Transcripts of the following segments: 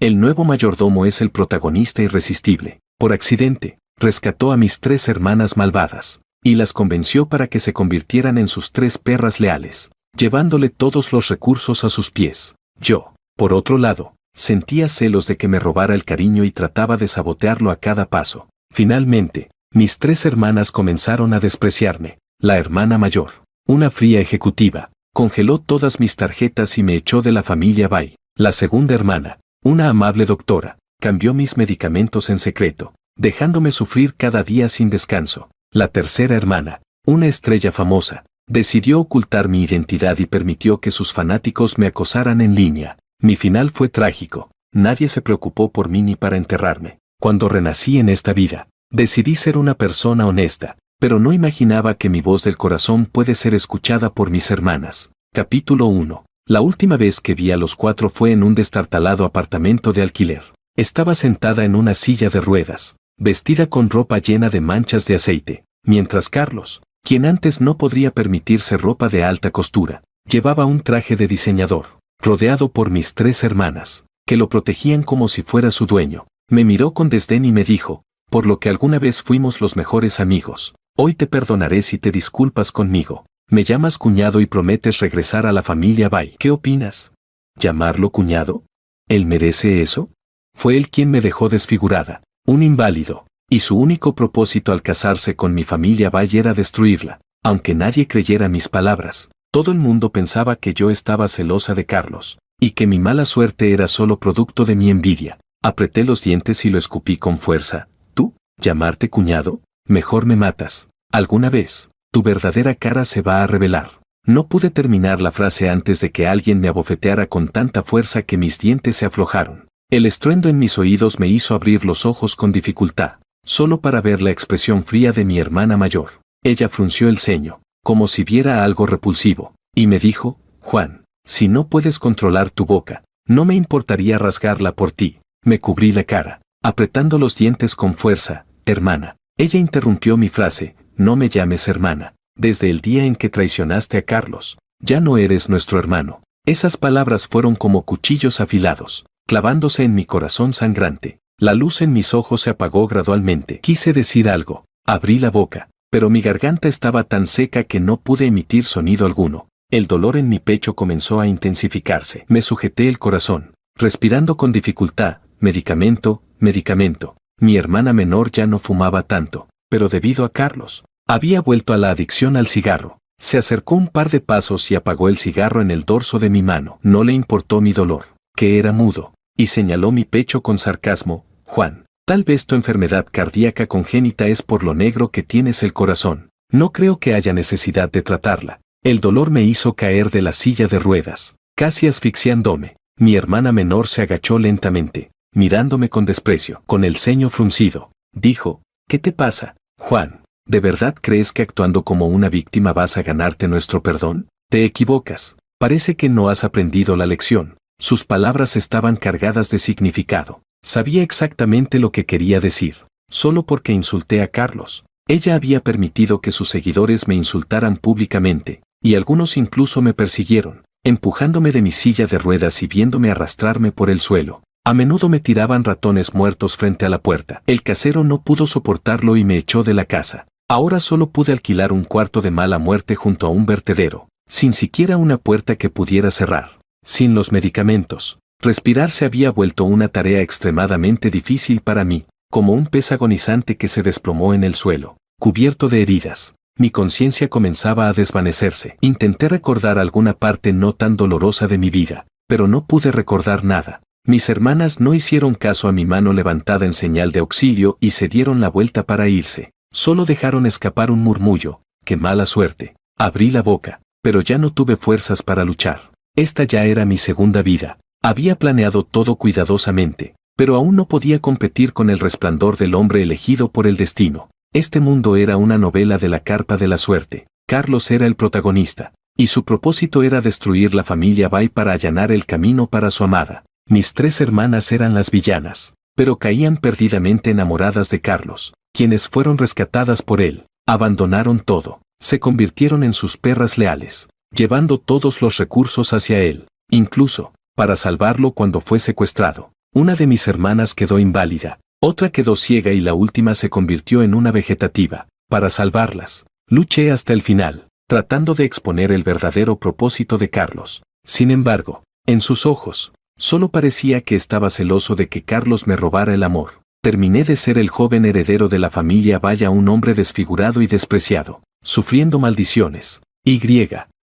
El nuevo mayordomo es el protagonista irresistible. Por accidente, rescató a mis 3 hermanas malvadas y las convenció para que se convirtieran en sus 3 perras leales, llevándole todos los recursos a sus pies. Yo, por otro lado, sentía celos de que me robara el cariño y trataba de sabotearlo a cada paso. Finalmente, mis 3 hermanas comenzaron a despreciarme. La hermana mayor, una fría ejecutiva, congeló todas mis tarjetas y me echó de la familia Bay. La segunda hermana, una amable doctora, cambió mis medicamentos en secreto, dejándome sufrir cada día sin descanso. La tercera hermana, una estrella famosa, decidió ocultar mi identidad y permitió que sus fanáticos me acosaran en línea. Mi final fue trágico. Nadie se preocupó por mí ni para enterrarme. Cuando renací en esta vida, decidí ser una persona honesta, pero no imaginaba que mi voz del corazón puede ser escuchada por mis hermanas. Capítulo 1. La última vez que vi a los 4 fue en un destartalado apartamento de alquiler. Estaba sentada en una silla de ruedas, vestida con ropa llena de manchas de aceite, mientras Carlos, quien antes no podría permitirse ropa de alta costura, llevaba un traje de diseñador, rodeado por mis 3 hermanas, que lo protegían como si fuera su dueño. Me miró con desdén y me dijo, por lo que alguna vez fuimos los mejores amigos, hoy te perdonaré si te disculpas conmigo. Me llamas cuñado y prometes regresar a la familia Bay. ¿Qué opinas? ¿Llamarlo cuñado? ¿Él merece eso? Fue él quien me dejó desfigurada, un inválido, y su único propósito al casarse con mi familia Bay era destruirla. Aunque nadie creyera mis palabras, todo el mundo pensaba que yo estaba celosa de Carlos, y que mi mala suerte era solo producto de mi envidia. Apreté los dientes y lo escupí con fuerza. ¿Tú? ¿Llamarte cuñado? Mejor me matas. ¿Alguna vez? Tu verdadera cara se va a revelar. No pude terminar la frase antes de que alguien me abofeteara con tanta fuerza que mis dientes se aflojaron. El estruendo en mis oídos me hizo abrir los ojos con dificultad, solo para ver la expresión fría de mi hermana mayor. Ella frunció el ceño, como si viera algo repulsivo, y me dijo, Juan, si no puedes controlar tu boca, no me importaría rasgarla por ti. Me cubrí la cara, apretando los dientes con fuerza. Hermana. Ella interrumpió mi frase, no me llames hermana. Desde el día en que traicionaste a Carlos, ya no eres nuestro hermano. Esas palabras fueron como cuchillos afilados, clavándose en mi corazón sangrante. La luz en mis ojos se apagó gradualmente. Quise decir algo, abrí la boca, pero mi garganta estaba tan seca que no pude emitir sonido alguno. El dolor en mi pecho comenzó a intensificarse. Me sujeté el corazón, respirando con dificultad. Medicamento, medicamento. Mi hermana menor ya no fumaba tanto, pero debido a Carlos, había vuelto a la adicción al cigarro. Se acercó un par de pasos y apagó el cigarro en el dorso de mi mano. No le importó mi dolor, que era mudo, y señaló mi pecho con sarcasmo. Juan, tal vez tu enfermedad cardíaca congénita es por lo negro que tienes el corazón. No creo que haya necesidad de tratarla. El dolor me hizo caer de la silla de ruedas, casi asfixiándome. Mi hermana menor se agachó lentamente, mirándome con desprecio, con el ceño fruncido. Dijo, ¿qué te pasa, Juan? ¿De verdad crees que actuando como una víctima vas a ganarte nuestro perdón? Te equivocas. Parece que no has aprendido la lección. Sus palabras estaban cargadas de significado. Sabía exactamente lo que quería decir. Solo porque insulté a Carlos, ella había permitido que sus seguidores me insultaran públicamente, y algunos incluso me persiguieron, empujándome de mi silla de ruedas y viéndome arrastrarme por el suelo. A menudo me tiraban ratones muertos frente a la puerta. El casero no pudo soportarlo y me echó de la casa. Ahora solo pude alquilar un cuarto de mala muerte junto a un vertedero, sin siquiera una puerta que pudiera cerrar. Sin los medicamentos, respirar se había vuelto una tarea extremadamente difícil para mí, como un pez agonizante que se desplomó en el suelo, cubierto de heridas. Mi conciencia comenzaba a desvanecerse. Intenté recordar alguna parte no tan dolorosa de mi vida, pero no pude recordar nada. Mis hermanas no hicieron caso a mi mano levantada en señal de auxilio y se dieron la vuelta para irse. Solo dejaron escapar un murmullo. ¡Qué mala suerte! Abrí la boca, pero ya no tuve fuerzas para luchar. Esta ya era mi segunda vida. Había planeado todo cuidadosamente, pero aún no podía competir con el resplandor del hombre elegido por el destino. Este mundo era una novela de la carpa de la suerte. Carlos era el protagonista, y su propósito era destruir la familia Bay para allanar el camino para su amada. Mis 3 hermanas eran las villanas, pero caían perdidamente enamoradas de Carlos, quienes fueron rescatadas por él. Abandonaron todo, se convirtieron en sus perras leales, llevando todos los recursos hacia él, incluso para salvarlo cuando fue secuestrado. Una de mis hermanas quedó inválida, otra quedó ciega y la última se convirtió en una vegetativa. Para salvarlas, luché hasta el final, tratando de exponer el verdadero propósito de Carlos. Sin embargo, en sus ojos, solo parecía que estaba celoso de que Carlos me robara el amor. Terminé de ser el joven heredero de la familia Vaya, un hombre desfigurado y despreciado, sufriendo maldiciones.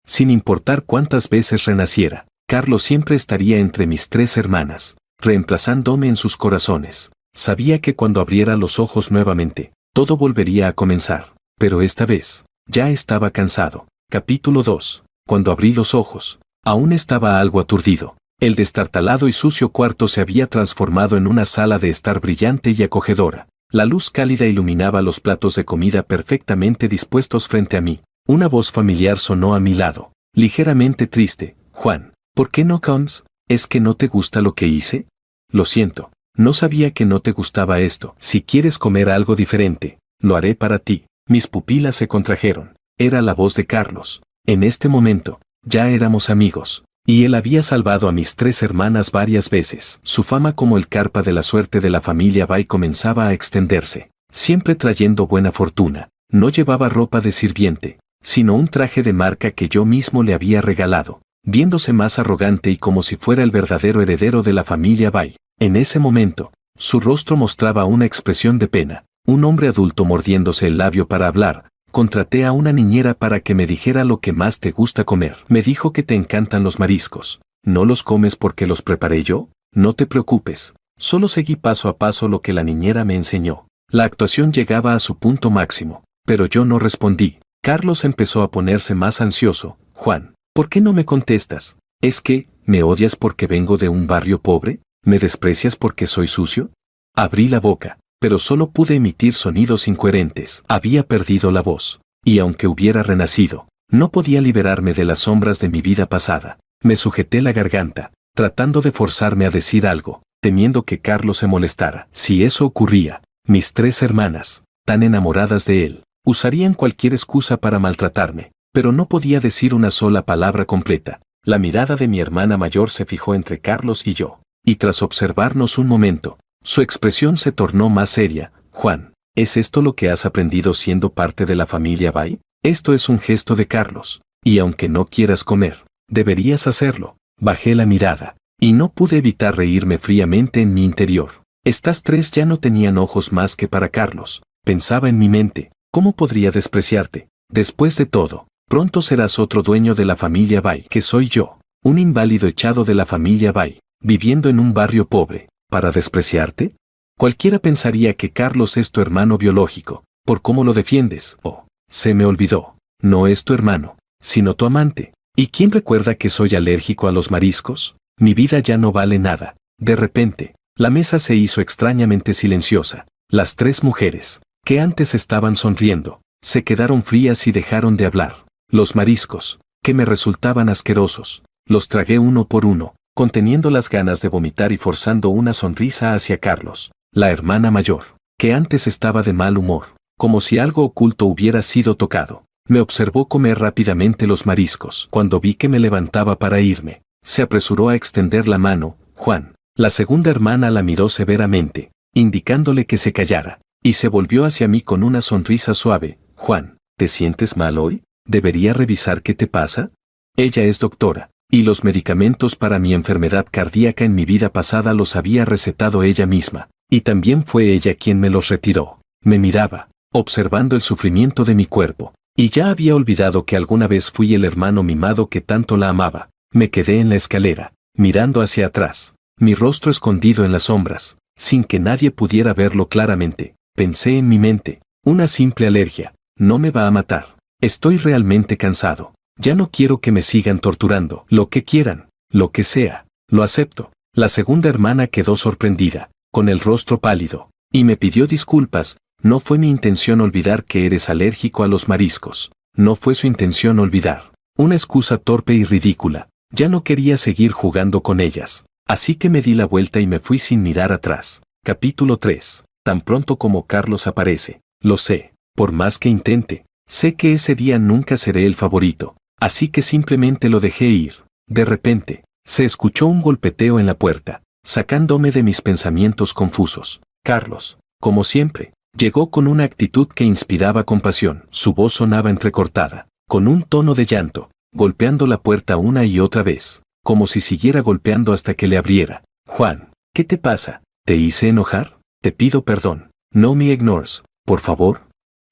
Sin importar cuántas veces renaciera, Carlos siempre estaría entre mis 3 hermanas, reemplazándome en sus corazones. Sabía que cuando abriera los ojos nuevamente, todo volvería a comenzar, pero esta vez, ya estaba cansado. Capítulo 2. Cuando abrí los ojos, aún estaba algo aturdido. El destartalado y sucio cuarto se había transformado en una sala de estar brillante y acogedora. La luz cálida iluminaba los platos de comida perfectamente dispuestos frente a mí. Una voz familiar sonó a mi lado, ligeramente triste. Juan, ¿por qué no comes? ¿Es que no te gusta lo que hice? Lo siento, no sabía que no te gustaba esto. Si quieres comer algo diferente, lo haré para ti. Mis pupilas se contrajeron. Era la voz de Carlos. En este momento, ya éramos amigos. Y él había salvado a mis 3 hermanas varias veces. Su fama como el carpa de la suerte de la familia Bay comenzaba a extenderse, siempre trayendo buena fortuna. No llevaba ropa de sirviente, sino un traje de marca que yo mismo le había regalado, viéndose más arrogante y como si fuera el verdadero heredero de la familia Bay. En ese momento, su rostro mostraba una expresión de pena. Un hombre adulto mordiéndose el labio para hablar. Contraté a una niñera para que me dijera lo que más te gusta comer. Me dijo que te encantan los mariscos. ¿No los comes porque los preparé yo? No te preocupes. Solo seguí paso a paso lo que la niñera me enseñó. La actuación llegaba a su punto máximo, pero yo no respondí. Carlos empezó a ponerse más ansioso. Juan, ¿por qué no me contestas? ¿Es que, me odias porque vengo de un barrio pobre? ¿Me desprecias porque soy sucio? Abrí la boca, pero solo pude emitir sonidos incoherentes. Había perdido la voz, y aunque hubiera renacido, no podía liberarme de las sombras de mi vida pasada. Me sujeté la garganta, tratando de forzarme a decir algo, temiendo que Carlos se molestara. Si eso ocurría, mis 3 hermanas, tan enamoradas de él, usarían cualquier excusa para maltratarme, pero no podía decir una sola palabra completa. La mirada de mi hermana mayor se fijó entre Carlos y yo, y tras observarnos un momento, su expresión se tornó más seria. Juan, ¿es esto lo que has aprendido siendo parte de la familia Bay? Esto es un gesto de Carlos, y aunque no quieras comer, deberías hacerlo. Bajé la mirada, y no pude evitar reírme fríamente en mi interior. Estas 3 ya no tenían ojos más que para Carlos. Pensaba en mi mente, ¿cómo podría despreciarte? Después de todo, pronto serás otro dueño de la familia Bay, que soy yo, un inválido echado de la familia Bay, viviendo en un barrio pobre. ¿Para despreciarte? Cualquiera pensaría que Carlos es tu hermano biológico, por cómo lo defiendes. Oh, se me olvidó. No es tu hermano, sino tu amante. ¿Y quién recuerda que soy alérgico a los mariscos? Mi vida ya no vale nada. De repente, la mesa se hizo extrañamente silenciosa. Las 3 mujeres, que antes estaban sonriendo, se quedaron frías y dejaron de hablar. Los mariscos, que me resultaban asquerosos, los tragué uno por uno, conteniendo las ganas de vomitar y forzando una sonrisa hacia Carlos, la hermana mayor, que antes estaba de mal humor, como si algo oculto hubiera sido tocado. Me observó comer rápidamente los mariscos. Cuando vi que me levantaba para irme, se apresuró a extender la mano. Juan, la segunda hermana la miró severamente, indicándole que se callara, y se volvió hacia mí con una sonrisa suave. Juan, ¿te sientes mal hoy? ¿Debería revisar qué te pasa? Ella es doctora, y los medicamentos para mi enfermedad cardíaca en mi vida pasada los había recetado ella misma, y también fue ella quien me los retiró. Me miraba, observando el sufrimiento de mi cuerpo, y ya había olvidado que alguna vez fui el hermano mimado que tanto la amaba. Me quedé en la escalera, mirando hacia atrás, mi rostro escondido en las sombras, sin que nadie pudiera verlo claramente. Pensé en mi mente, una simple alergia, no me va a matar. Estoy realmente cansado. Ya no quiero que me sigan torturando. Lo que quieran, lo que sea, lo acepto. La segunda hermana quedó sorprendida, con el rostro pálido, y me pidió disculpas. No fue mi intención olvidar que eres alérgico a los mariscos. No fue su intención olvidar. Una excusa torpe y ridícula. Ya no quería seguir jugando con ellas. Así que me di la vuelta y me fui sin mirar atrás. Capítulo 3. Tan pronto como Carlos aparece, lo sé, por más que intente, sé que ese día nunca seré el favorito. Así que simplemente lo dejé ir. De repente, se escuchó un golpeteo en la puerta. sacándome de mis pensamientos confusos. Carlos, como siempre, llegó con una actitud que inspiraba compasión. Su voz sonaba entrecortada, con un tono de llanto, golpeando la puerta una y otra vez, como si siguiera golpeando hasta que le abriera. Juan, ¿qué te pasa? ¿Te hice enojar? Te pido perdón. No me ignores, por favor.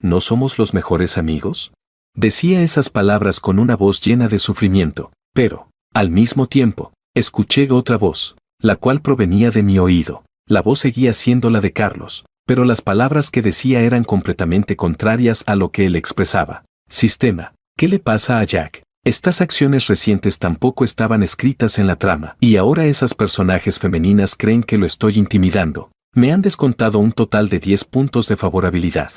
¿No somos los mejores amigos? Decía esas palabras con una voz llena de sufrimiento, pero, al mismo tiempo, escuché otra voz, la cual provenía de mi oído. La voz seguía siendo la de Carlos, pero las palabras que decía eran completamente contrarias a lo que él expresaba. Sistema, ¿qué le pasa a Jack? Estas acciones recientes tampoco estaban escritas en la trama, y ahora esas personajes femeninas creen que lo estoy intimidando. Me han descontado un total de 10 puntos de favorabilidad.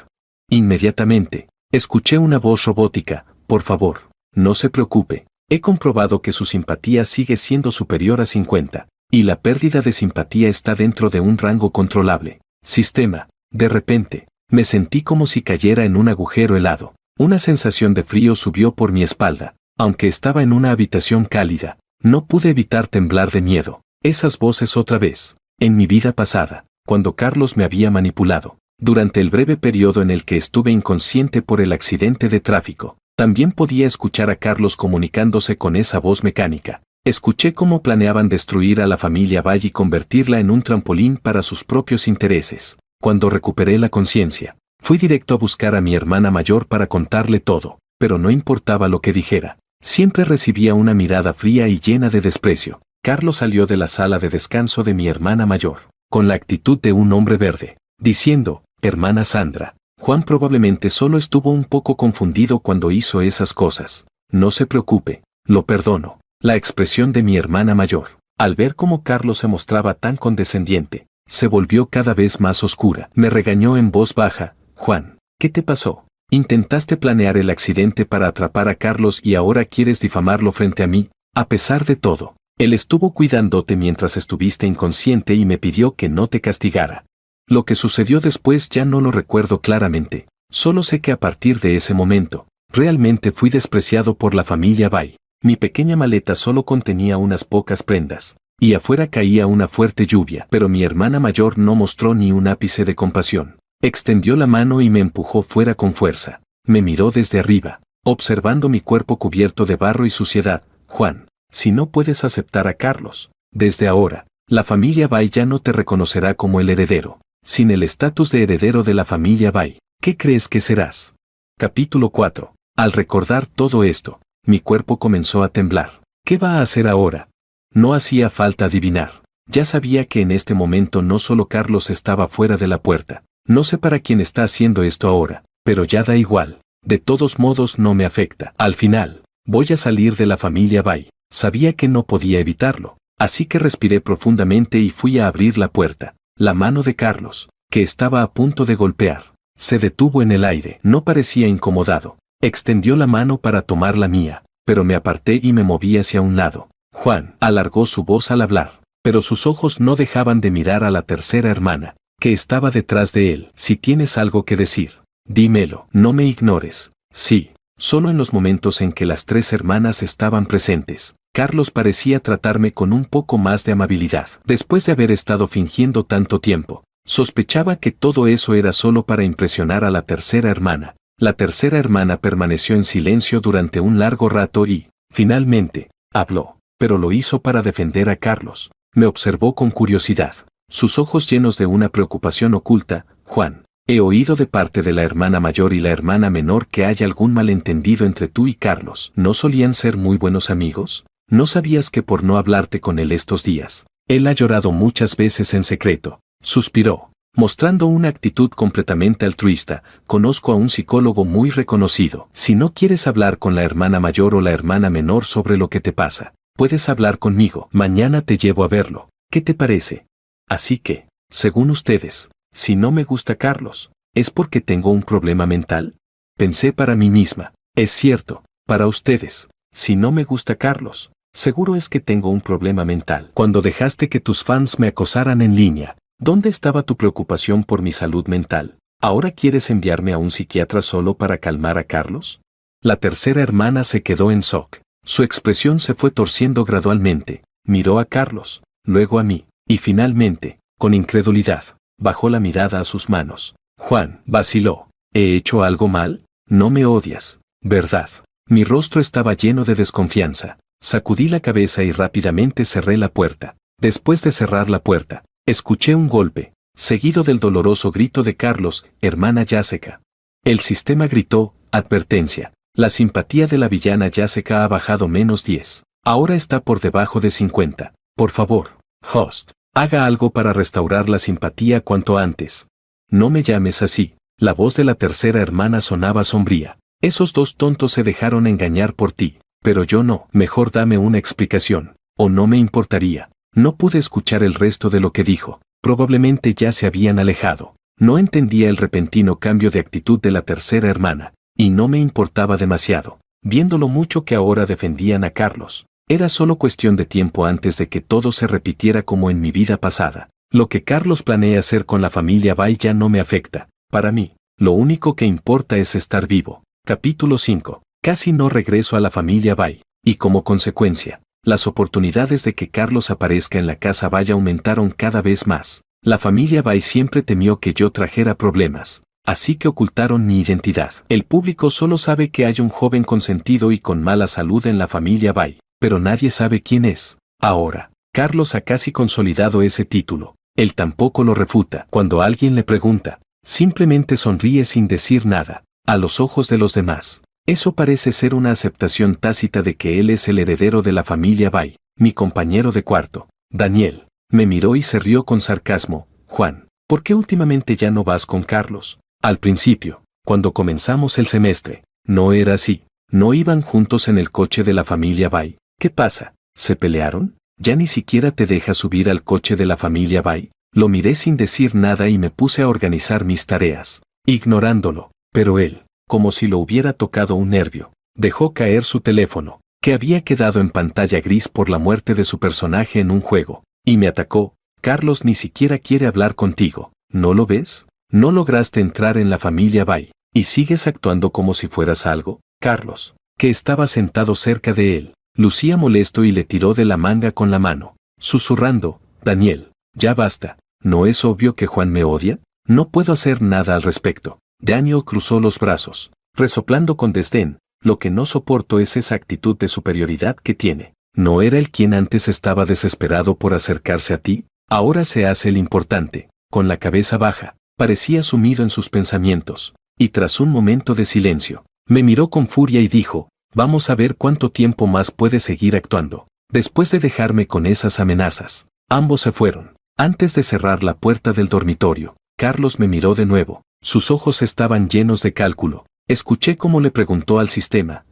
Inmediatamente, escuché una voz robótica. Por favor, no se preocupe. He comprobado que su simpatía sigue siendo superior a 50, y la pérdida de simpatía está dentro de un rango controlable. Sistema, de repente, me sentí como si cayera en un agujero helado. Una sensación de frío subió por mi espalda. Aunque estaba en una habitación cálida, no pude evitar temblar de miedo. Esas voces otra vez. En mi vida pasada, cuando Carlos me había manipulado, durante el breve periodo en el que estuve inconsciente por el accidente de tráfico, también podía escuchar a Carlos comunicándose con esa voz mecánica. Escuché cómo planeaban destruir a la familia Valle y convertirla en un trampolín para sus propios intereses. Cuando recuperé la conciencia, fui directo a buscar a mi hermana mayor para contarle todo, pero no importaba lo que dijera. Siempre recibía una mirada fría y llena de desprecio. Carlos salió de la sala de descanso de mi hermana mayor, con la actitud de un hombre verde, diciendo, hermana Sandra, Juan probablemente solo estuvo un poco confundido cuando hizo esas cosas. No se preocupe, lo perdono. La expresión de mi hermana mayor, al ver cómo Carlos se mostraba tan condescendiente, se volvió cada vez más oscura. Me regañó en voz baja, Juan, ¿qué te pasó? Intentaste planear el accidente para atrapar a Carlos y ahora quieres difamarlo frente a mí. A pesar de todo, él estuvo cuidándote mientras estuviste inconsciente y me pidió que no te castigara. Lo que sucedió después ya no lo recuerdo claramente. Solo sé que a partir de ese momento, realmente fui despreciado por la familia Bay. Mi pequeña maleta solo contenía unas pocas prendas, y afuera caía una fuerte lluvia, pero mi hermana mayor no mostró ni un ápice de compasión. Extendió la mano y me empujó fuera con fuerza. Me miró desde arriba, observando mi cuerpo cubierto de barro y suciedad. Juan, si no puedes aceptar a Carlos, desde ahora, la familia Bay ya no te reconocerá como el heredero. Sin el estatus de heredero de la familia Bay, ¿qué crees que serás? Capítulo 4. Al recordar todo esto, mi cuerpo comenzó a temblar. ¿Qué va a hacer ahora? No hacía falta adivinar. Ya sabía que en este momento no solo Carlos estaba fuera de la puerta. No sé para quién está haciendo esto ahora, pero ya da igual. De todos modos no me afecta. Al final, voy a salir de la familia Bay. Sabía que no podía evitarlo, así que respiré profundamente y fui a abrir la puerta. La mano de Carlos, que estaba a punto de golpear, se detuvo en el aire. No parecía incomodado. Extendió la mano para tomar la mía, pero me aparté y me moví hacia un lado. Juan alargó su voz al hablar, pero sus ojos no dejaban de mirar a la tercera hermana, que estaba detrás de él. Si tienes algo que decir, dímelo, no me ignores. Sí, solo en los momentos en que las tres hermanas estaban presentes, Carlos parecía tratarme con un poco más de amabilidad. Después de haber estado fingiendo tanto tiempo, sospechaba que todo eso era solo para impresionar a la tercera hermana. La tercera hermana permaneció en silencio durante un largo rato y, finalmente, habló, pero lo hizo para defender a Carlos. Me observó con curiosidad, sus ojos llenos de una preocupación oculta. Juan, he oído de parte de la hermana mayor y la hermana menor que hay algún malentendido entre tú y Carlos. ¿No solían ser muy buenos amigos? ¿No sabías que por no hablarte con él estos días, él ha llorado muchas veces en secreto? Suspiró, mostrando una actitud completamente altruista. Conozco a un psicólogo muy reconocido. Si no quieres hablar con la hermana mayor o la hermana menor sobre lo que te pasa, puedes hablar conmigo. Mañana te llevo a verlo. ¿Qué te parece? Así que, según ustedes, si no me gusta Carlos, ¿es porque tengo un problema mental? Pensé para mí misma. Es cierto, para ustedes, si no me gusta Carlos, seguro es que tengo un problema mental. Cuando dejaste que tus fans me acosaran en línea, ¿dónde estaba tu preocupación por mi salud mental? ¿Ahora quieres enviarme a un psiquiatra solo para calmar a Carlos? La tercera hermana se quedó en shock. Su expresión se fue torciendo gradualmente. Miró a Carlos, luego a mí. Y finalmente, con incredulidad, bajó la mirada a sus manos. Juan vaciló. ¿He hecho algo mal? No me odias, ¿verdad? Mi rostro estaba lleno de desconfianza. Sacudí la cabeza y rápidamente cerré la puerta. Después de cerrar la puerta, escuché un golpe, seguido del doloroso grito de Carlos, hermana Jessica. El sistema gritó, advertencia. La simpatía de la villana Jessica ha bajado -10. Ahora está por debajo de 50. Por favor, host, haga algo para restaurar la simpatía cuanto antes. No me llames así. La voz de la tercera hermana sonaba sombría. Esos dos tontos se dejaron engañar por ti, pero yo no. Mejor dame una explicación, o no me importaría. No pude escuchar el resto de lo que dijo. Probablemente ya se habían alejado. No entendía el repentino cambio de actitud de la tercera hermana, y no me importaba demasiado, viendo lo mucho que ahora defendían a Carlos. Era solo cuestión de tiempo antes de que todo se repitiera como en mi vida pasada. Lo que Carlos planea hacer con la familia Bay ya no me afecta. Para mí, lo único que importa es estar vivo. Capítulo 5. Casi no regreso a la familia Bay, y como consecuencia, las oportunidades de que Carlos aparezca en la casa Bay aumentaron cada vez más. La familia Bay siempre temió que yo trajera problemas, así que ocultaron mi identidad. El público solo sabe que hay un joven consentido y con mala salud en la familia Bay, pero nadie sabe quién es. Ahora, Carlos ha casi consolidado ese título. Él tampoco lo refuta. Cuando alguien le pregunta, simplemente sonríe sin decir nada, a los ojos de los demás. Eso parece ser una aceptación tácita de que él es el heredero de la familia Bay. Mi compañero de cuarto, Daniel, me miró y se rió con sarcasmo. Juan, ¿por qué últimamente ya no vas con Carlos? Al principio, cuando comenzamos el semestre, no era así. No iban juntos en el coche de la familia Bay. ¿Qué pasa? ¿Se pelearon? ¿Ya ni siquiera te deja subir al coche de la familia Bay? Lo miré sin decir nada y me puse a organizar mis tareas, ignorándolo, pero él, como si lo hubiera tocado un nervio, dejó caer su teléfono, que había quedado en pantalla gris por la muerte de su personaje en un juego, y me atacó. Carlos ni siquiera quiere hablar contigo, ¿no lo ves? No lograste entrar en la familia Bay, y sigues actuando como si fueras algo. Carlos, que estaba sentado cerca de él, lucía molesto y le tiró de la manga con la mano, susurrando, Daniel, ya basta, ¿no es obvio que Juan me odia? No puedo hacer nada al respecto. Daniel cruzó los brazos, resoplando con desdén. Lo que no soporto es esa actitud de superioridad que tiene. ¿No era él quien antes estaba desesperado por acercarse a ti? Ahora se hace el importante, con la cabeza baja, parecía sumido en sus pensamientos, y tras un momento de silencio, me miró con furia y dijo, vamos a ver cuánto tiempo más puede seguir actuando, después de dejarme con esas amenazas. Ambos se fueron. Antes de cerrar la puerta del dormitorio, Carlos me miró de nuevo. Sus ojos estaban llenos de cálculo. Escuché cómo le preguntó al sistema,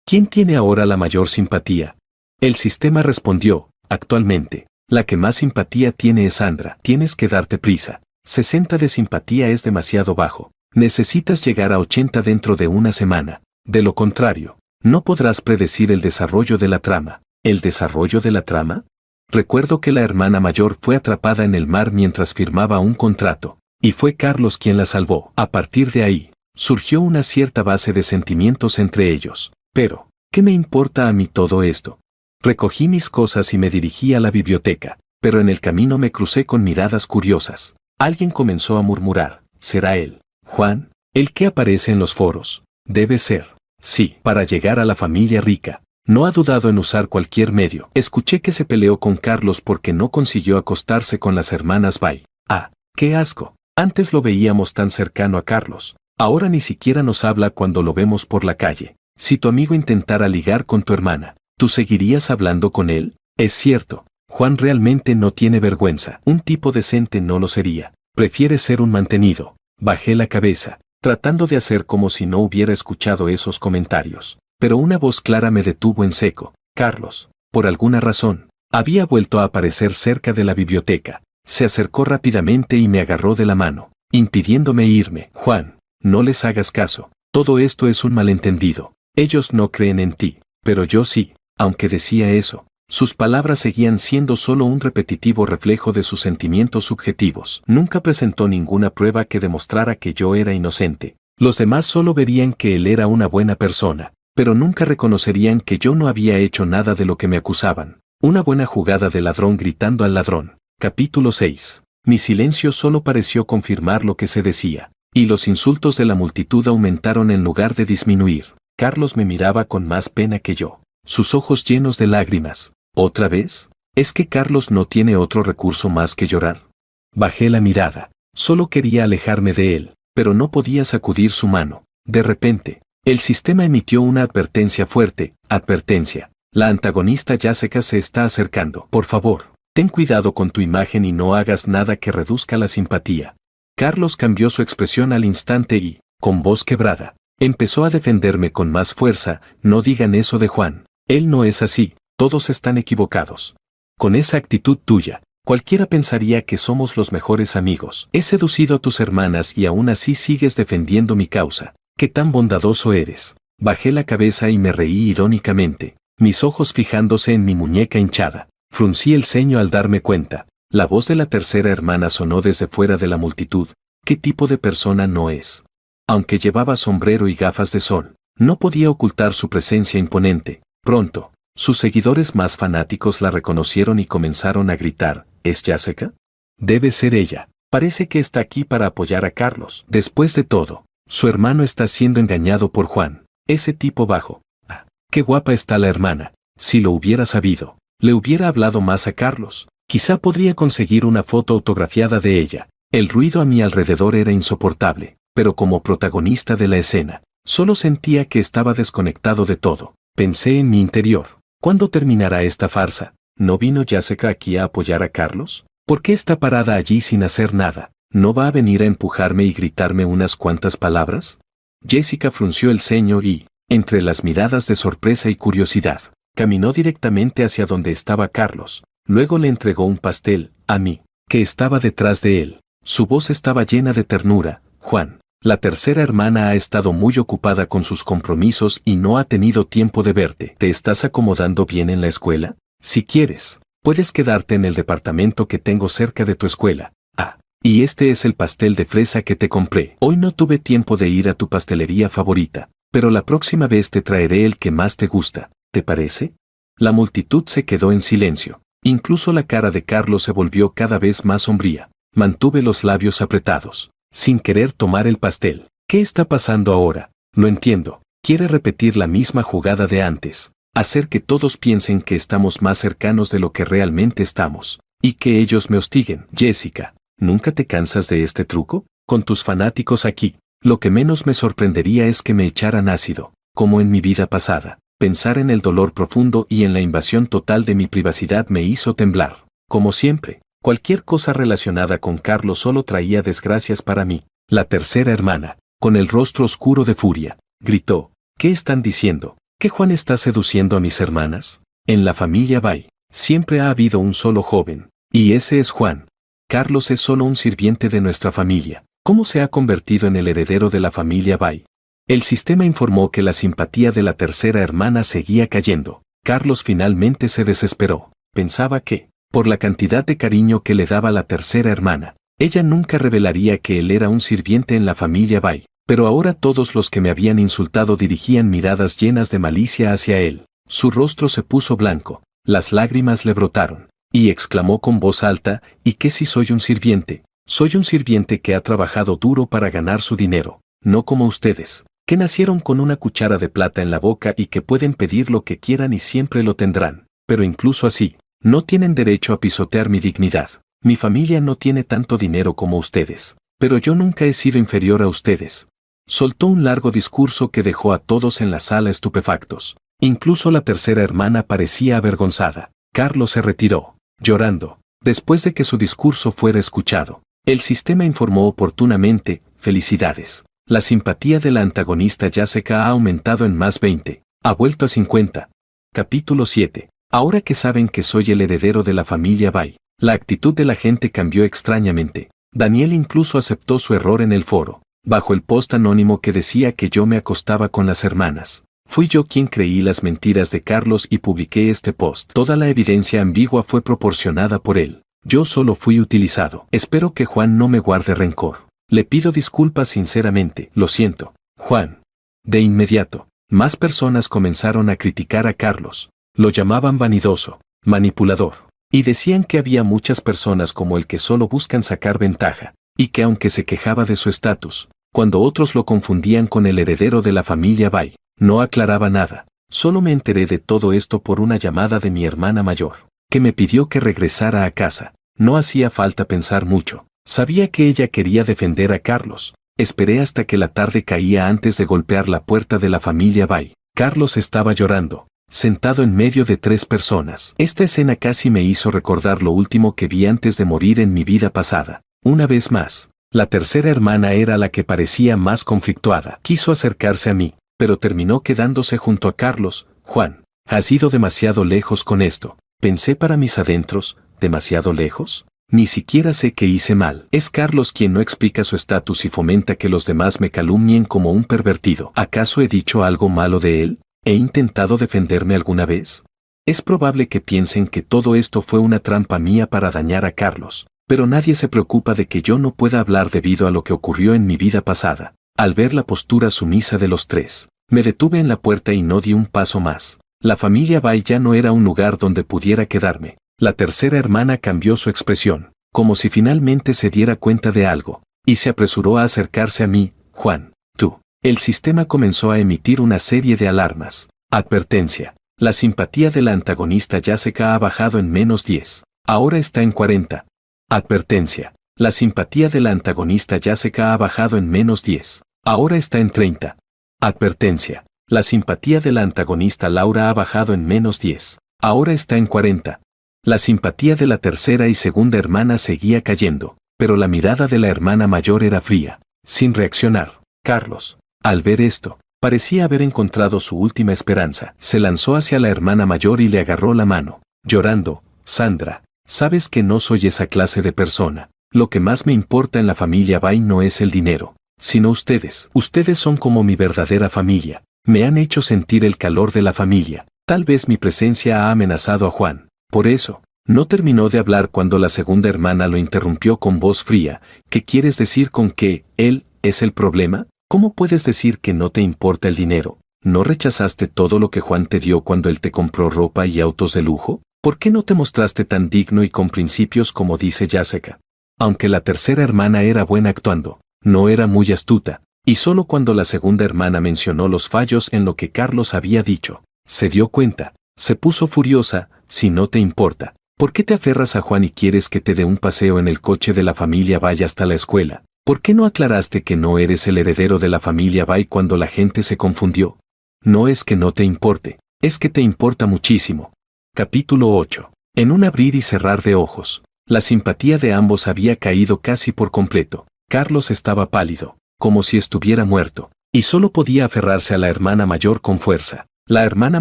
¿quién tiene ahora la mayor simpatía? El sistema respondió, actualmente, la que más simpatía tiene es Sandra. Tienes que darte prisa. 60 de simpatía es demasiado bajo. Necesitas llegar a 80 dentro de una semana. De lo contrario, no podrás predecir el desarrollo de la trama. ¿El desarrollo de la trama? Recuerdo que la hermana mayor fue atrapada en el mar mientras firmaba un contrato, y fue Carlos quien la salvó. A partir de ahí, surgió una cierta base de sentimientos entre ellos. Pero, ¿qué me importa a mí todo esto? Recogí mis cosas y me dirigí a la biblioteca, pero en el camino me crucé con miradas curiosas. Alguien comenzó a murmurar, ¿será él, Juan, el que aparece en los foros? Debe ser. Sí, para llegar a la familia rica. No ha dudado en usar cualquier medio. Escuché que se peleó con Carlos porque no consiguió acostarse con las hermanas Bay. Ah, qué asco. Antes lo veíamos tan cercano a Carlos. Ahora ni siquiera nos habla cuando lo vemos por la calle. Si tu amigo intentara ligar con tu hermana, ¿tú seguirías hablando con él? Es cierto, Juan realmente no tiene vergüenza. Un tipo decente no lo sería. Prefiere ser un mantenido. Bajé la cabeza, tratando de hacer como si no hubiera escuchado esos comentarios. Pero una voz clara me detuvo en seco. Carlos, por alguna razón, había vuelto a aparecer cerca de la biblioteca. Se acercó rápidamente y me agarró de la mano, impidiéndome irme. Juan, no les hagas caso. Todo esto es un malentendido. Ellos no creen en ti, pero yo sí. Aunque decía eso, sus palabras seguían siendo solo un repetitivo reflejo de sus sentimientos subjetivos. Nunca presentó ninguna prueba que demostrara que yo era inocente. Los demás solo verían que él era una buena persona, pero nunca reconocerían que yo no había hecho nada de lo que me acusaban. Una buena jugada de ladrón gritando al ladrón. Capítulo 6. Mi silencio solo pareció confirmar lo que se decía, y los insultos de la multitud aumentaron en lugar de disminuir. Carlos me miraba con más pena que yo, sus ojos llenos de lágrimas. ¿Otra vez? ¿Es que Carlos no tiene otro recurso más que llorar? Bajé la mirada. Solo quería alejarme de él, pero no podía sacudir su mano. De repente, el sistema emitió una advertencia fuerte. Advertencia. La antagonista Jessica se está acercando. Por favor, ten cuidado con tu imagen y no hagas nada que reduzca la simpatía. Carlos cambió su expresión al instante y, con voz quebrada, empezó a defenderme con más fuerza. No digan eso de Juan. Él no es así, todos están equivocados. Con esa actitud tuya, cualquiera pensaría que somos los mejores amigos. He seducido a tus hermanas y aún así sigues defendiendo mi causa. ¡Qué tan bondadoso eres! Bajé la cabeza y me reí irónicamente, mis ojos fijándose en mi muñeca hinchada. Fruncí el ceño al darme cuenta. La voz de la tercera hermana sonó desde fuera de la multitud. ¿Qué tipo de persona no es? Aunque llevaba sombrero y gafas de sol, no podía ocultar su presencia imponente. Pronto, sus seguidores más fanáticos la reconocieron y comenzaron a gritar, ¿es Jessica? Debe ser ella. Parece que está aquí para apoyar a Carlos. Después de todo, su hermano está siendo engañado por Juan, ese tipo bajo. Ah, qué guapa está la hermana. Si lo hubiera sabido, le hubiera hablado más a Carlos. Quizá podría conseguir una foto autografiada de ella. El ruido a mi alrededor era insoportable, pero como protagonista de la escena, solo sentía que estaba desconectado de todo. Pensé en mi interior. ¿Cuándo terminará esta farsa? ¿No vino Jessica aquí a apoyar a Carlos? ¿Por qué está parada allí sin hacer nada? ¿No va a venir a empujarme y gritarme unas cuantas palabras? Jessica frunció el ceño y, entre las miradas de sorpresa y curiosidad, caminó directamente hacia donde estaba Carlos. Luego le entregó un pastel, a mí, que estaba detrás de él. Su voz estaba llena de ternura. Juan, la tercera hermana ha estado muy ocupada con sus compromisos y no ha tenido tiempo de verte. ¿Te estás acomodando bien en la escuela? Si quieres, puedes quedarte en el departamento que tengo cerca de tu escuela. Ah, y este es el pastel de fresa que te compré. Hoy no tuve tiempo de ir a tu pastelería favorita, pero la próxima vez te traeré el que más te gusta. ¿Te parece? La multitud se quedó en silencio. Incluso la cara de Carlos se volvió cada vez más sombría. Mantuve los labios apretados, sin querer tomar el pastel. ¿Qué está pasando ahora? Lo entiendo. Quiere repetir la misma jugada de antes. Hacer que todos piensen que estamos más cercanos de lo que realmente estamos. Y que ellos me hostiguen. Jessica, ¿nunca te cansas de este truco? Con tus fanáticos aquí, lo que menos me sorprendería es que me echaran ácido, como en mi vida pasada. Pensar en el dolor profundo y en la invasión total de mi privacidad me hizo temblar. Como siempre, cualquier cosa relacionada con Carlos solo traía desgracias para mí. La tercera hermana, con el rostro oscuro de furia, gritó, ¿qué están diciendo? ¿Que Juan está seduciendo a mis hermanas? En la familia Bay, siempre ha habido un solo joven, y ese es Juan. Carlos es solo un sirviente de nuestra familia. ¿Cómo se ha convertido en el heredero de la familia Bay? El sistema informó que la simpatía de la tercera hermana seguía cayendo. Carlos finalmente se desesperó. Pensaba que, por la cantidad de cariño que le daba la tercera hermana, ella nunca revelaría que él era un sirviente en la familia Bay. Pero ahora todos los que me habían insultado dirigían miradas llenas de malicia hacia él. Su rostro se puso blanco, las lágrimas le brotaron, y exclamó con voz alta, ¿y qué si soy un sirviente? Soy un sirviente que ha trabajado duro para ganar su dinero, no como ustedes, que nacieron con una cuchara de plata en la boca y que pueden pedir lo que quieran y siempre lo tendrán. Pero incluso así, no tienen derecho a pisotear mi dignidad. Mi familia no tiene tanto dinero como ustedes, pero yo nunca he sido inferior a ustedes. Soltó un largo discurso que dejó a todos en la sala estupefactos. Incluso la tercera hermana parecía avergonzada. Carlos se retiró, llorando, después de que su discurso fuera escuchado. El sistema informó oportunamente, felicidades. La simpatía de la antagonista Jessica ha aumentado en más 20, ha vuelto a 50. Capítulo 7. Ahora que saben que soy el heredero de la familia Bay, la actitud de la gente cambió extrañamente. Daniel incluso aceptó su error en el foro, bajo el post anónimo que decía que yo me acostaba con las hermanas. Fui yo quien creí las mentiras de Carlos y publiqué este post. Toda la evidencia ambigua fue proporcionada por él. Yo solo fui utilizado. Espero que Juan no me guarde rencor. Le pido disculpas sinceramente. Lo siento, Juan. De inmediato, más personas comenzaron a criticar a Carlos. Lo llamaban vanidoso, manipulador. Y decían que había muchas personas como él que solo buscan sacar ventaja, y que aunque se quejaba de su estatus, cuando otros lo confundían con el heredero de la familia Bai, no aclaraba nada. Solo me enteré de todo esto por una llamada de mi hermana mayor, que me pidió que regresara a casa. No hacía falta pensar mucho. Sabía que ella quería defender a Carlos. Esperé hasta que la tarde caía antes de golpear la puerta de la familia Bai. Carlos estaba llorando, sentado en medio de 3 personas. Esta escena casi me hizo recordar lo último que vi antes de morir en mi vida pasada. Una vez más, la tercera hermana era la que parecía más conflictuada. Quiso acercarse a mí, pero terminó quedándose junto a Carlos. Juan, has ido demasiado lejos con esto. Pensé para mis adentros, ¿demasiado lejos? Ni siquiera sé qué hice mal. Es Carlos quien no explica su estatus y fomenta que los demás me calumnien como un pervertido. ¿Acaso he dicho algo malo de él? ¿He intentado defenderme alguna vez? Es probable que piensen que todo esto fue una trampa mía para dañar a Carlos, pero nadie se preocupa de que yo no pueda hablar debido a lo que ocurrió en mi vida pasada. Al ver la postura sumisa de los 3, me detuve en la puerta y no di un paso más. La familia Bai ya no era un lugar donde pudiera quedarme. La tercera hermana cambió su expresión, como si finalmente se diera cuenta de algo, y se apresuró a acercarse a mí. Juan, tú. El sistema comenzó a emitir una serie de alarmas. Advertencia. La simpatía de la antagonista Jessica ha bajado en -10. Ahora está en 40. Advertencia. La simpatía de la antagonista Jessica ha bajado en -10. Ahora está en 30. Advertencia. La simpatía de la antagonista Laura ha bajado en -10. Ahora está en 40. La simpatía de la tercera y segunda hermana seguía cayendo, pero la mirada de la hermana mayor era fría, sin reaccionar. Carlos, al ver esto, parecía haber encontrado su última esperanza. Se lanzó hacia la hermana mayor y le agarró la mano, llorando. Sandra, sabes que no soy esa clase de persona. Lo que más me importa en la familia Bai no es el dinero, sino ustedes. Ustedes son como mi verdadera familia. Me han hecho sentir el calor de la familia. Tal vez mi presencia ha amenazado a Juan. Por eso, no terminó de hablar cuando la segunda hermana lo interrumpió con voz fría. ¿Qué quieres decir con que él es el problema? ¿Cómo puedes decir que no te importa el dinero? ¿No rechazaste todo lo que Juan te dio cuando él te compró ropa y autos de lujo? ¿Por qué no te mostraste tan digno y con principios como dice Jessica? Aunque la tercera hermana era buena actuando, no era muy astuta, y solo cuando la segunda hermana mencionó los fallos en lo que Carlos había dicho, se dio cuenta. Se puso furiosa. Si no te importa, ¿por qué te aferras a Juan y quieres que te dé un paseo en el coche de la familia Bai hasta la escuela? ¿Por qué no aclaraste que no eres el heredero de la familia Bai cuando la gente se confundió? No es que no te importe, es que te importa muchísimo. Capítulo 8. En un abrir y cerrar de ojos, la simpatía de ambos había caído casi por completo. Carlos estaba pálido, como si estuviera muerto, y solo podía aferrarse a la hermana mayor con fuerza. La hermana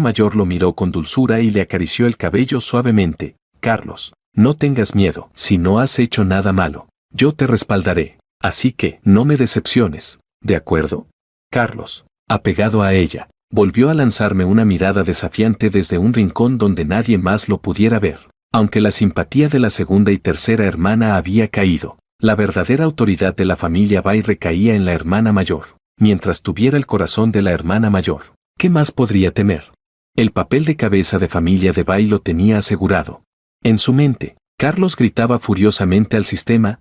mayor lo miró con dulzura y le acarició el cabello suavemente. Carlos, no tengas miedo. Si no has hecho nada malo, yo te respaldaré. Así que no me decepciones, ¿de acuerdo? Carlos, apegado a ella, volvió a lanzarme una mirada desafiante desde un rincón donde nadie más lo pudiera ver. Aunque la simpatía de la segunda y tercera hermana había caído, la verdadera autoridad de la familia Bai recaía en la hermana mayor. Mientras tuviera el corazón de la hermana mayor, ¿qué más podría temer? El papel de cabeza de familia de Bai lo tenía asegurado. En su mente, Carlos gritaba furiosamente al sistema.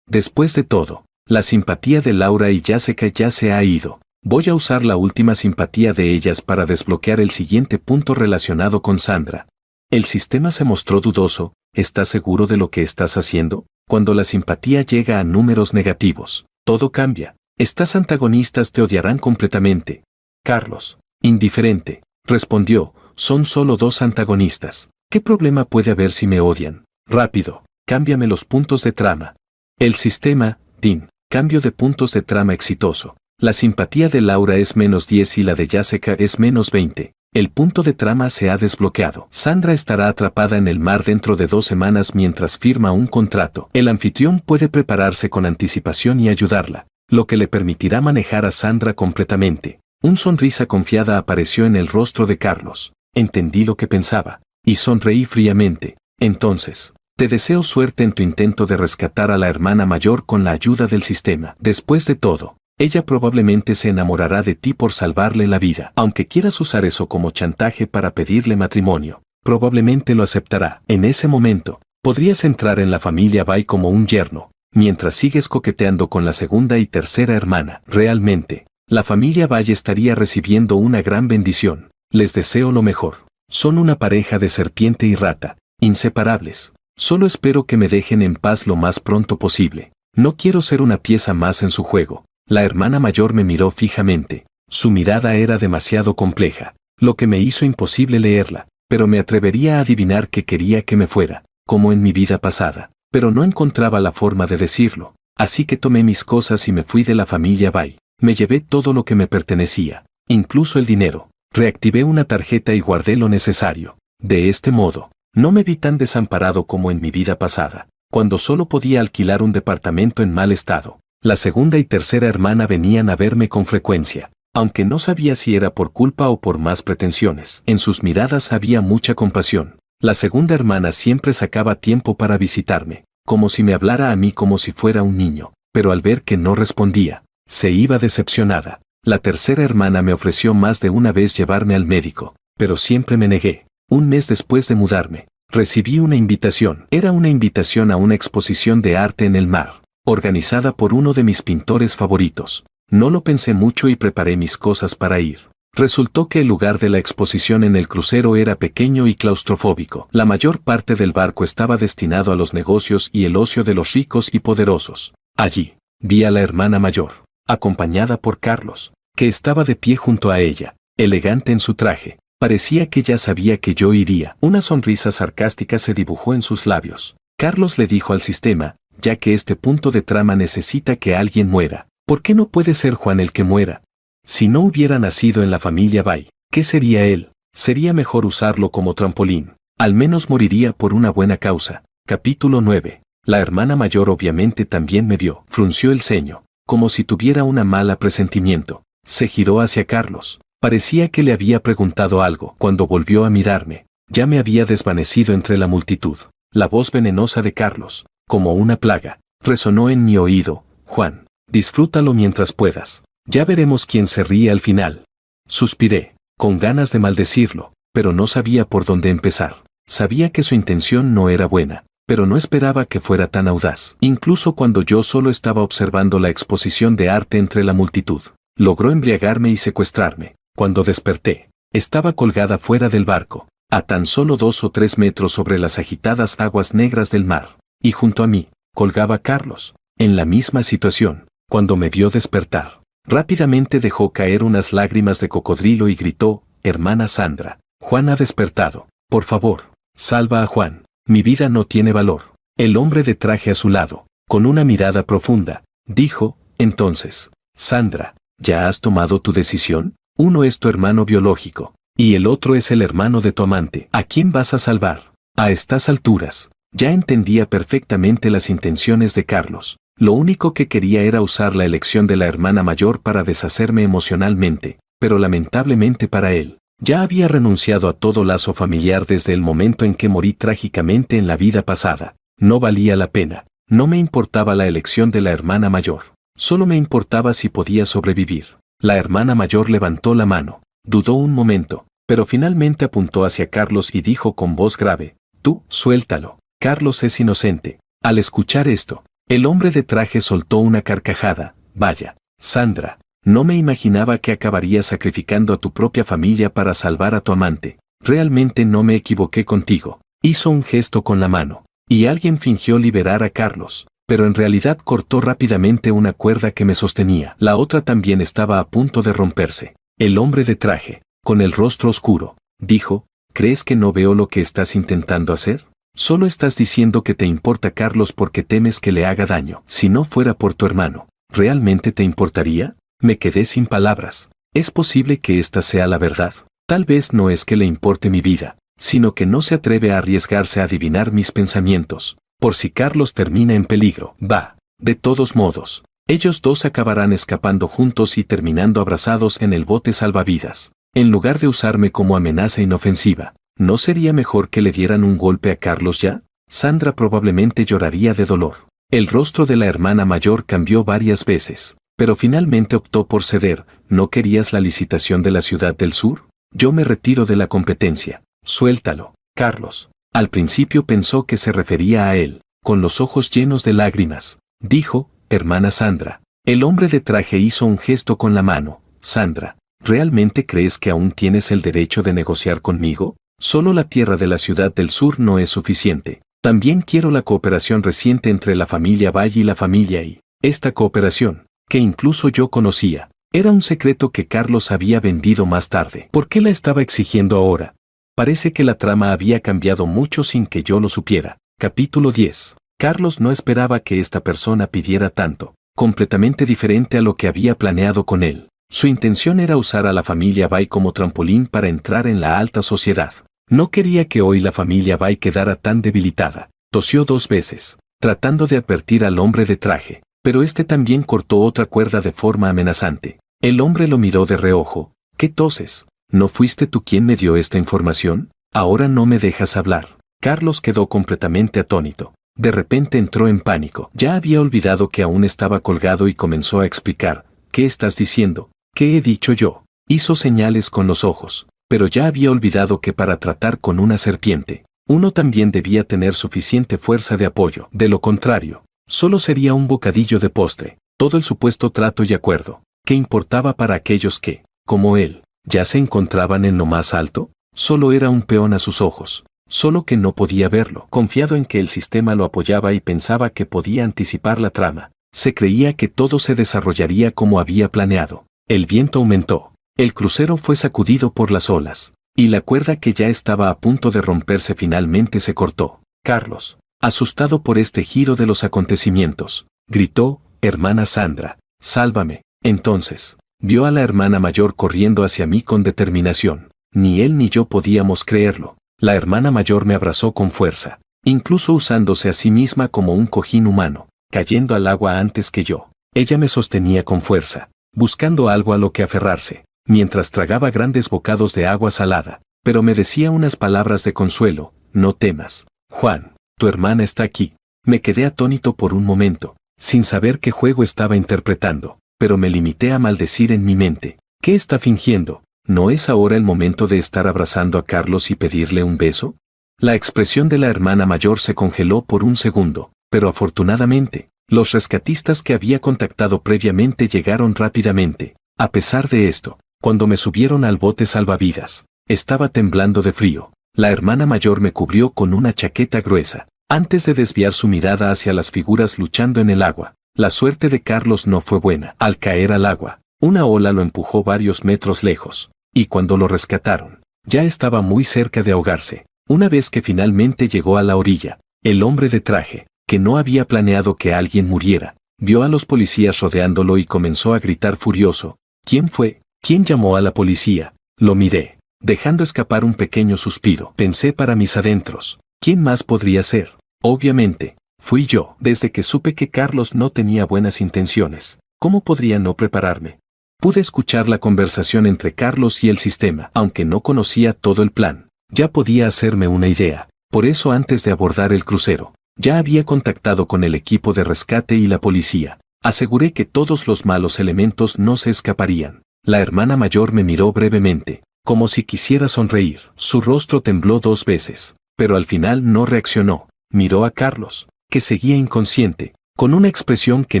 Después de todo, la simpatía de Laura y Jessica ya se ha ido. Voy a usar la última simpatía de ellas para desbloquear el siguiente punto relacionado con Sandra. El sistema se mostró dudoso. ¿Estás seguro de lo que estás haciendo? Cuando la simpatía llega a números negativos, todo cambia. Estas antagonistas te odiarán completamente. Carlos, indiferente, respondió, son solo 2 antagonistas. ¿Qué problema puede haber si me odian? Rápido, cámbiame los puntos de trama. El sistema, DIN, cambio de puntos de trama exitoso. La simpatía de Laura es -10 y la de Jessica es -20. El punto de trama se ha desbloqueado. Sandra estará atrapada en el mar dentro de 2 semanas mientras firma un contrato. El anfitrión puede prepararse con anticipación y ayudarla, lo que le permitirá manejar a Sandra completamente. Una sonrisa confiada apareció en el rostro de Carlos. Entendí lo que pensaba, y sonreí fríamente. Entonces, te deseo suerte en tu intento de rescatar a la hermana mayor con la ayuda del sistema. Después de todo, ella probablemente se enamorará de ti por salvarle la vida. Aunque quieras usar eso como chantaje para pedirle matrimonio, probablemente lo aceptará. En ese momento, podrías entrar en la familia Bai como un yerno, mientras sigues coqueteando con la segunda y tercera hermana. Realmente, la familia Bai estaría recibiendo una gran bendición. Les deseo lo mejor. Son una pareja de serpiente y rata, inseparables. Solo espero que me dejen en paz lo más pronto posible. No quiero ser una pieza más en su juego. La hermana mayor me miró fijamente. Su mirada era demasiado compleja, lo que me hizo imposible leerla, pero me atrevería a adivinar que quería que me fuera, como en mi vida pasada, pero no encontraba la forma de decirlo. Así que tomé mis cosas y me fui de la familia Bai. Me llevé todo lo que me pertenecía, incluso el dinero. Reactivé una tarjeta y guardé lo necesario. De este modo, no me vi tan desamparado como en mi vida pasada, cuando solo podía alquilar un departamento en mal estado. La segunda y tercera hermana venían a verme con frecuencia, aunque no sabía si era por culpa o por más pretensiones. En sus miradas había mucha compasión. La segunda hermana siempre sacaba tiempo para visitarme, como si me hablara a mí como si fuera un niño, pero al ver que no respondía, se iba decepcionada. La tercera hermana me ofreció más de una vez llevarme al médico, pero siempre me negué. Un mes después de mudarme, recibí una invitación. Era una invitación a una exposición de arte en el mar, organizada por uno de mis pintores favoritos. No lo pensé mucho y preparé mis cosas para ir. Resultó que el lugar de la exposición en el crucero era pequeño y claustrofóbico. La mayor parte del barco estaba destinado a los negocios y el ocio de los ricos y poderosos. Allí, vi a la hermana mayor, acompañada por Carlos, que estaba de pie junto a ella, elegante en su traje. Parecía que ya sabía que yo iría. Una sonrisa sarcástica se dibujó en sus labios. Carlos le dijo al sistema, ya que este punto de trama necesita que alguien muera. ¿Por qué no puede ser Juan el que muera? Si no hubiera nacido en la familia Bai, ¿qué sería él? Sería mejor usarlo como trampolín. Al menos moriría por una buena causa. Capítulo 9. La hermana mayor obviamente también me vio. Frunció el ceño, como si tuviera un mal presentimiento. Se giró hacia Carlos. Parecía que le había preguntado algo. Cuando volvió a mirarme, ya me había desvanecido entre la multitud. La voz venenosa de Carlos, como una plaga, resonó en mi oído. Juan, disfrútalo mientras puedas. Ya veremos quién se ríe al final. Suspiré, con ganas de maldecirlo, pero no sabía por dónde empezar. Sabía que su intención no era buena, pero no esperaba que fuera tan audaz. Incluso cuando yo solo estaba observando la exposición de arte entre la multitud, logró embriagarme y secuestrarme. Cuando desperté, estaba colgada fuera del barco, a tan solo 2 o 3 metros sobre las agitadas aguas negras del mar, y junto a mí, colgaba Carlos, en la misma situación. Cuando me vio despertar, rápidamente dejó caer unas lágrimas de cocodrilo y gritó, «Hermana Sandra, Juan ha despertado. Por favor, salva a Juan. Mi vida no tiene valor». El hombre de traje a su lado, con una mirada profunda, dijo, «Entonces, Sandra, ¿ya has tomado tu decisión? Uno es tu hermano biológico, y el otro es el hermano de tu amante. ¿A quién vas a salvar?» A estas alturas, ya entendía perfectamente las intenciones de Carlos. Lo único que quería era usar la elección de la hermana mayor para deshacerme emocionalmente, pero lamentablemente para él, ya había renunciado a todo lazo familiar desde el momento en que morí trágicamente en la vida pasada. No valía la pena, no me importaba la elección de la hermana mayor, solo me importaba si podía sobrevivir. La hermana mayor levantó la mano, dudó un momento, pero finalmente apuntó hacia Carlos y dijo con voz grave, «Tú, suéltalo, Carlos es inocente». Al escuchar esto, el hombre de traje soltó una carcajada. «Vaya, Sandra, no me imaginaba que acabarías sacrificando a tu propia familia para salvar a tu amante. Realmente no me equivoqué contigo». Hizo un gesto con la mano, y alguien fingió liberar a Carlos, pero en realidad cortó rápidamente una cuerda que me sostenía. La otra también estaba a punto de romperse. El hombre de traje, con el rostro oscuro, dijo, «¿Crees que no veo lo que estás intentando hacer? Solo estás diciendo que te importa Carlos porque temes que le haga daño. Si no fuera por tu hermano, ¿realmente te importaría?» Me quedé sin palabras. ¿Es posible que esta sea la verdad? Tal vez no es que le importe mi vida, sino que no se atreve a arriesgarse a adivinar mis pensamientos. Por si Carlos termina en peligro. Va, de todos modos, ellos dos acabarán escapando juntos y terminando abrazados en el bote salvavidas. En lugar de usarme como amenaza inofensiva, ¿no sería mejor que le dieran un golpe a Carlos ya? Sandra probablemente lloraría de dolor. El rostro de la hermana mayor cambió varias veces, pero finalmente optó por ceder. ¿No querías la licitación de la ciudad del sur? Yo me retiro de la competencia. Suéltalo. Carlos. Al principio pensó que se refería a él, con los ojos llenos de lágrimas. Dijo, hermana Sandra. El hombre de traje hizo un gesto con la mano. Sandra, ¿realmente crees que aún tienes el derecho de negociar conmigo? Solo la tierra de la ciudad del sur no es suficiente. También quiero la cooperación reciente entre la familia Valle y la familia Y. Esta cooperación, que incluso yo conocía, era un secreto que Carlos había vendido más tarde. ¿Por qué la estaba exigiendo ahora? Parece que la trama había cambiado mucho sin que yo lo supiera. Capítulo 10. Carlos no esperaba que esta persona pidiera tanto, completamente diferente a lo que había planeado con él. Su intención era usar a la familia Bay como trampolín para entrar en la alta sociedad. No quería que hoy la familia Bay quedara tan debilitada. Tosió 2 veces, tratando de advertir al hombre de traje, pero este también cortó otra cuerda de forma amenazante. El hombre lo miró de reojo. ¿Qué toses? ¿No fuiste tú quien me dio esta información? Ahora no me dejas hablar. Carlos quedó completamente atónito. De repente entró en pánico. Ya había olvidado que aún estaba colgado y comenzó a explicar. ¿Qué estás diciendo? ¿Qué he dicho yo? Hizo señales con los ojos, pero ya había olvidado que para tratar con una serpiente, uno también debía tener suficiente fuerza de apoyo. De lo contrario, solo sería un bocadillo de postre. Todo el supuesto trato y acuerdo. ¿Qué importaba para aquellos que, como él, ya se encontraban en lo más alto? Solo era un peón a sus ojos. Solo que no podía verlo. Confiado en que el sistema lo apoyaba y pensaba que podía anticipar la trama, se creía que todo se desarrollaría como había planeado. El viento aumentó. El crucero fue sacudido por las olas, y la cuerda que ya estaba a punto de romperse finalmente se cortó. Carlos, asustado por este giro de los acontecimientos, gritó, hermana Sandra, sálvame. Entonces, vio a la hermana mayor corriendo hacia mí con determinación. Ni él ni yo podíamos creerlo. La hermana mayor me abrazó con fuerza, incluso usándose a sí misma como un cojín humano, cayendo al agua antes que yo. Ella me sostenía con fuerza, buscando algo a lo que aferrarse, mientras tragaba grandes bocados de agua salada, pero me decía unas palabras de consuelo. No temas, Juan, tu hermana está aquí. Me quedé atónito por un momento, sin saber qué juego estaba interpretando, pero me limité a maldecir en mi mente. ¿Qué está fingiendo? ¿No es ahora el momento de estar abrazando a Carlos y pedirle un beso? La expresión de la hermana mayor se congeló por un segundo, pero afortunadamente, los rescatistas que había contactado previamente llegaron rápidamente. A pesar de esto, cuando me subieron al bote salvavidas, estaba temblando de frío. La hermana mayor me cubrió con una chaqueta gruesa, antes de desviar su mirada hacia las figuras luchando en el agua. La suerte de Carlos no fue buena. Al caer al agua, una ola lo empujó varios metros lejos, y cuando lo rescataron, ya estaba muy cerca de ahogarse. Una vez que finalmente llegó a la orilla, el hombre de traje, que no había planeado que alguien muriera, vio a los policías rodeándolo y comenzó a gritar furioso. ¿Quién fue? ¿Quién llamó a la policía? Lo miré, dejando escapar un pequeño suspiro. Pensé para mis adentros, ¿quién más podría ser? Obviamente, fui yo. Desde que supe que Carlos no tenía buenas intenciones, ¿cómo podría no prepararme? Pude escuchar la conversación entre Carlos y el sistema. Aunque no conocía todo el plan, ya podía hacerme una idea. Por eso antes de abordar el crucero, ya había contactado con el equipo de rescate y la policía. Aseguré que todos los malos elementos no se escaparían. La hermana mayor me miró brevemente, como si quisiera sonreír. Su rostro tembló 2 veces, pero al final no reaccionó. Miró a Carlos, que seguía inconsciente, con una expresión que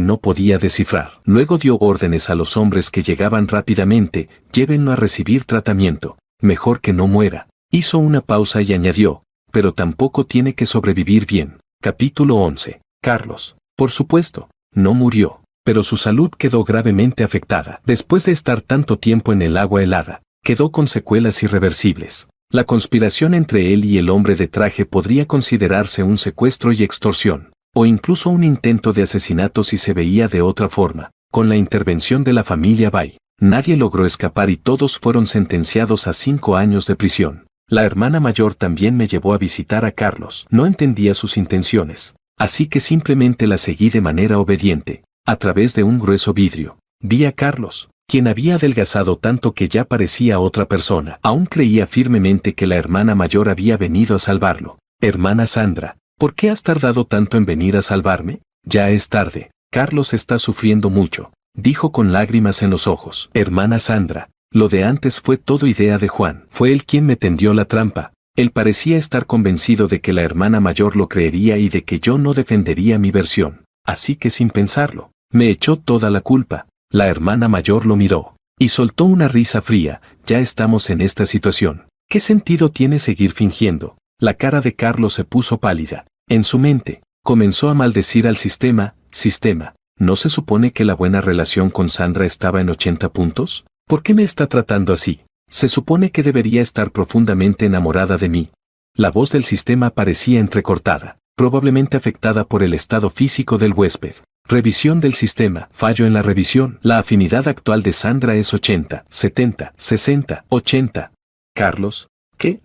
no podía descifrar. Luego dio órdenes a los hombres que llegaban rápidamente. Llévenlo a recibir tratamiento. Mejor que no muera. Hizo una pausa y añadió, pero tampoco tiene que sobrevivir bien. Capítulo 11. Carlos, por supuesto, no murió, pero su salud quedó gravemente afectada. Después de estar tanto tiempo en el agua helada, quedó con secuelas irreversibles. La conspiración entre él y el hombre de traje podría considerarse un secuestro y extorsión, o incluso un intento de asesinato si se veía de otra forma. Con la intervención de la familia Bay, nadie logró escapar y todos fueron sentenciados a 5 años de prisión. La hermana mayor también me llevó a visitar a Carlos. No entendía sus intenciones, así que simplemente la seguí de manera obediente. A través de un grueso vidrio, vi a Carlos, quien había adelgazado tanto que ya parecía otra persona. Aún creía firmemente que la hermana mayor había venido a salvarlo. Hermana Sandra, ¿por qué has tardado tanto en venir a salvarme? Ya es tarde. Carlos está sufriendo mucho, dijo con lágrimas en los ojos. Hermana Sandra, lo de antes fue todo idea de Juan. Fue él quien me tendió la trampa. Él parecía estar convencido de que la hermana mayor lo creería y de que yo no defendería mi versión. Así que sin pensarlo, me echó toda la culpa. La hermana mayor lo miró y soltó una risa fría. Ya estamos en esta situación. ¿Qué sentido tiene seguir fingiendo? La cara de Carlos se puso pálida. En su mente, comenzó a maldecir al sistema. Sistema, ¿no se supone que la buena relación con Sandra estaba en 80 puntos? ¿Por qué me está tratando así? Se supone que debería estar profundamente enamorada de mí. La voz del sistema parecía entrecortada, probablemente afectada por el estado físico del huésped. Revisión del sistema. Fallo en la revisión. La afinidad actual de Sandra es 80, 70, 60, 80. Carlos, ¿qué?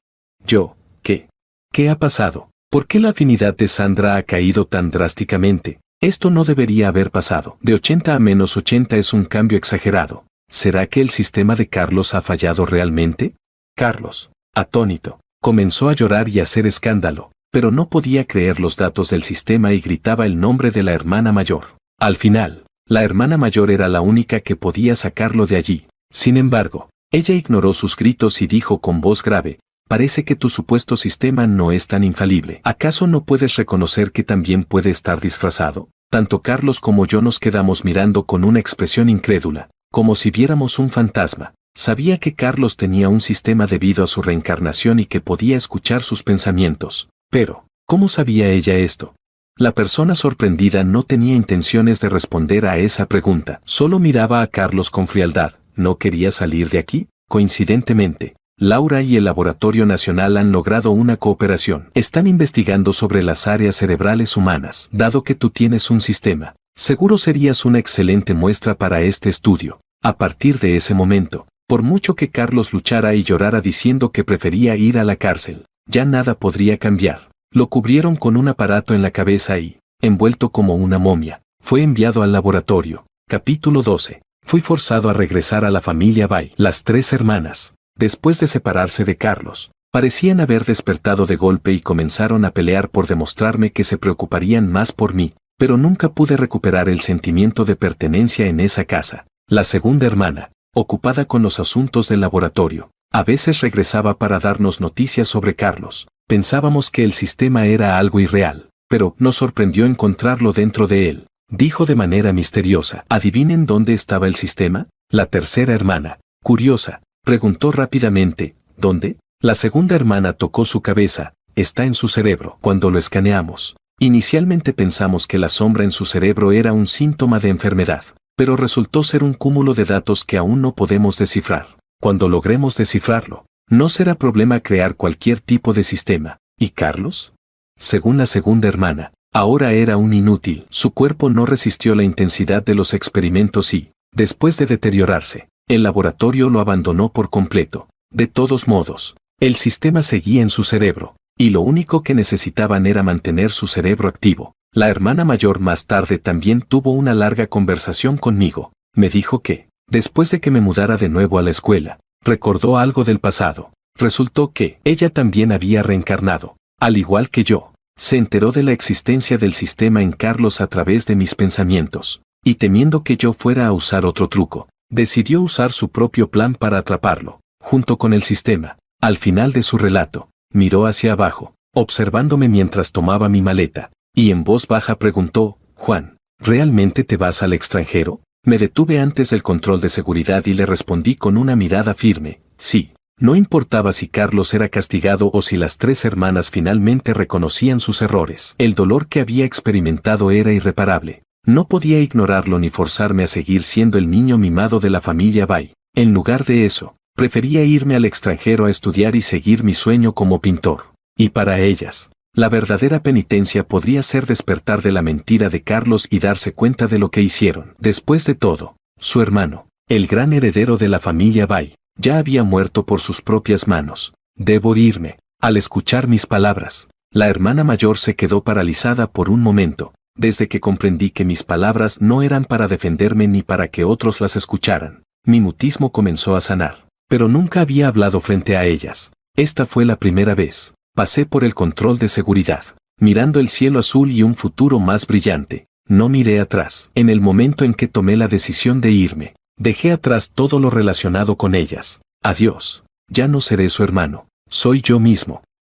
Yo, ¿qué? ¿Qué ha pasado? ¿Por qué la afinidad de Sandra ha caído tan drásticamente? Esto no debería haber pasado. De 80 a menos 80 es un cambio exagerado. ¿Será que el sistema de Carlos ha fallado realmente? Carlos, atónito, comenzó a llorar y a hacer escándalo, pero no podía creer los datos del sistema y gritaba el nombre de la hermana mayor. Al final, la hermana mayor era la única que podía sacarlo de allí. Sin embargo, ella ignoró sus gritos y dijo con voz grave: parece que tu supuesto sistema no es tan infalible. ¿Acaso no puedes reconocer que también puede estar disfrazado? Tanto Carlos como yo nos quedamos mirando con una expresión incrédula, como si viéramos un fantasma. Sabía que Carlos tenía un sistema debido a su reencarnación y que podía escuchar sus pensamientos. Pero, ¿cómo sabía ella esto? La persona sorprendida no tenía intenciones de responder a esa pregunta. Solo miraba a Carlos con frialdad. ¿No quería salir de aquí? Coincidentemente, Laura y el Laboratorio Nacional han logrado una cooperación. Están investigando sobre las áreas cerebrales humanas. Dado que tú tienes un sistema, seguro serías una excelente muestra para este estudio. A partir de ese momento, por mucho que Carlos luchara y llorara diciendo que prefería ir a la cárcel, ya nada podría cambiar. Lo cubrieron con un aparato en la cabeza y, envuelto como una momia, fue enviado al laboratorio. Capítulo 12. Fui forzado a regresar a la familia Bay. Las tres hermanas, después de separarse de Carlos, parecían haber despertado de golpe y comenzaron a pelear por demostrarme que se preocuparían más por mí, pero nunca pude recuperar el sentimiento de pertenencia en esa casa. La segunda hermana, ocupada con los asuntos del laboratorio, a veces regresaba para darnos noticias sobre Carlos. Pensábamos que el sistema era algo irreal, pero nos sorprendió encontrarlo dentro de él. Dijo de manera misteriosa: ¿adivinen dónde estaba el sistema? La tercera hermana, curiosa, preguntó rápidamente: ¿dónde? La segunda hermana tocó su cabeza: está en su cerebro. Cuando lo escaneamos, inicialmente pensamos que la sombra en su cerebro era un síntoma de enfermedad, pero resultó ser un cúmulo de datos que aún no podemos descifrar. Cuando logremos descifrarlo, no será problema crear cualquier tipo de sistema. ¿Y Carlos? Según la segunda hermana, ahora era un inútil. Su cuerpo no resistió la intensidad de los experimentos y, después de deteriorarse, el laboratorio lo abandonó por completo. De todos modos, el sistema seguía en su cerebro, y lo único que necesitaban era mantener su cerebro activo. La hermana mayor más tarde también tuvo una larga conversación conmigo. Me dijo que, después de que me mudara de nuevo a la escuela, recordó algo del pasado. Resultó que ella también había reencarnado, al igual que yo. Se enteró de la existencia del sistema en Carlos a través de mis pensamientos, y temiendo que yo fuera a usar otro truco, decidió usar su propio plan para atraparlo, junto con el sistema. Al final de su relato, miró hacia abajo, observándome mientras tomaba mi maleta, y en voz baja preguntó: Juan, ¿realmente te vas al extranjero? Me detuve antes del control de seguridad y le respondí con una mirada firme: sí. No importaba si Carlos era castigado o si las tres hermanas finalmente reconocían sus errores. El dolor que había experimentado era irreparable. No podía ignorarlo ni forzarme a seguir siendo el niño mimado de la familia Bay. En lugar de eso, prefería irme al extranjero a estudiar y seguir mi sueño como pintor. Y para ellas, la verdadera penitencia podría ser despertar de la mentira de Carlos y darse cuenta de lo que hicieron. Después de todo, su hermano, el gran heredero de la familia Bay, ya había muerto por sus propias manos. Debo irme. Al escuchar mis palabras, la hermana mayor se quedó paralizada por un momento, desde que comprendí que mis palabras no eran para defenderme ni para que otros las escucharan. Mi mutismo comenzó a sanar, pero nunca había hablado frente a ellas. Esta fue la primera vez. Pasé por el control de seguridad, mirando el cielo azul y un futuro más brillante. No miré atrás. En el momento en que tomé la decisión de irme, dejé atrás todo lo relacionado con ellas. Adiós. Ya no seré su hermano. Soy yo mismo.